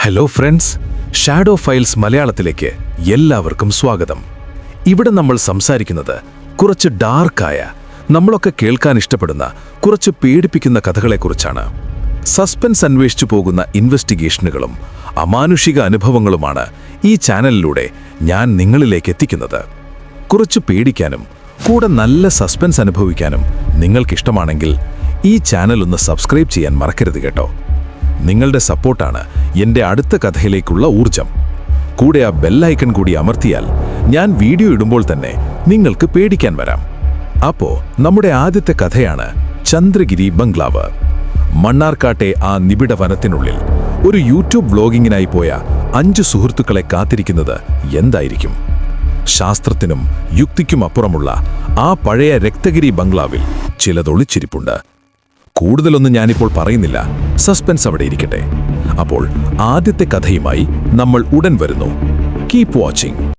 Hello friends, shadow files മലയാളത്തിലേക്ക് എല്ലാവർക്കും സ്വാഗതം. ഇവിടെ നമ്മൾ സംസാരിക്കുന്നത് കുറച്ച് ഡാർക്കായ, നമ്മളൊക്കെ കേൾക്കാൻ ഇഷ്ടപ്പെടുന്ന കുറച്ച് പേടിപ്പിക്കുന്ന കഥകളെക്കുറിച്ചാണ്. സസ്പെൻസ് അന്വേഷിച്ചു പോകുന്ന ഇൻവെസ്റ്റിഗേഷനുകളും അമാനുഷിക അനുഭവങ്ങളുമാണ് ഈ ചാനലിലൂടെ ഞാൻ നിങ്ങളിലേക്ക് എത്തിക്കുന്നത്. കുറച്ച് പേടിക്കാനും കൂടെ നല്ല സസ്പെൻസ് അനുഭവിക്കാനും നിങ്ങൾക്കിഷ്ടമാണെങ്കിൽ ഈ ചാനൽ ഒന്ന് സബ്സ്ക്രൈബ് ചെയ്യാൻ മറക്കരുത് കേട്ടോ. നിങ്ങളുടെ സപ്പോർട്ടാണ് എൻ്റെ അടുത്ത കഥയിലേക്കുള്ള ഊർജം. കൂടെ ആ ബെല്ലൈക്കൺ കൂടി അമർത്തിയാൽ ഞാൻ വീഡിയോ ഇടുമ്പോൾ തന്നെ നിങ്ങൾക്ക് പേടിക്കാൻ വരാം. അപ്പോൾ നമ്മുടെ ആദ്യത്തെ കഥയാണ് ചന്ദ്രഗിരി ബംഗ്ലാവ്. മണ്ണാർക്കാട്ടെ ആ നിബിഡ വനത്തിനുള്ളിൽ ഒരു യൂട്യൂബ് വ്ലോഗിങ്ങിനായി പോയ 5 സുഹൃത്തുക്കളെ കാത്തിരിക്കുന്നത് എന്തായിരിക്കും? ശാസ്ത്രത്തിനും യുക്തിക്കും അപ്പുറമുള്ള ആ പഴയ രക്തഗിരി ബംഗ്ലാവിൽ ചിലതൊളിച്ചിരിപ്പുണ്ട്. കൂടുതലൊന്നും ഞാനിപ്പോൾ പറയുന്നില്ല, സസ്പെൻസ് അവിടെ ഇരിക്കട്ടെ. അപ്പോൾ ആദ്യത്തെ കഥയുമായി നമ്മൾ ഉടൻ വരുന്നു. Keep watching.